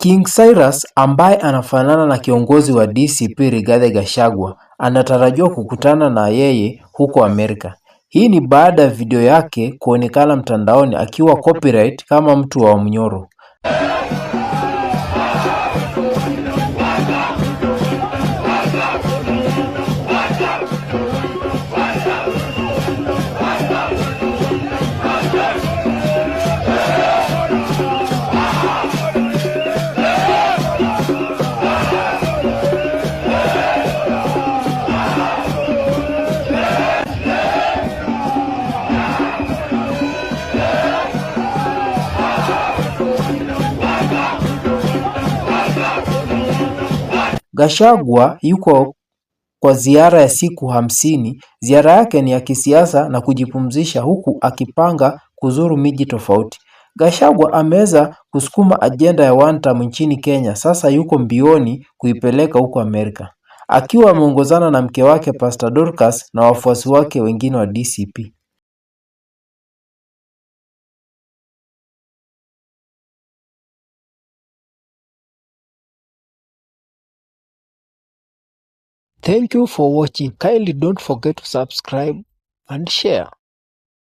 King Cyrus ambaye anafanana na kiongozi wa DCP Rigathi Gachagua anatarajiwa kukutana na yeye huko Amerika. Hii ni baada ya video yake kuonekana mtandaoni akiwa copyright kama mtu wa mnyoro. Gachagua yuko kwa ziara ya siku 50. Ziara yake ni ya kisiasa na kujipumzisha huku akipanga kuzuru miji tofauti. Gachagua ameweza kusukuma ajenda ya one term nchini Kenya, sasa yuko mbioni kuipeleka huko Amerika. Akiwa ameongozana na mke wake Pastor Dorcas na wafuasi wake wengine wa DCP. Thank you for watching. Kindly don't forget to subscribe and share.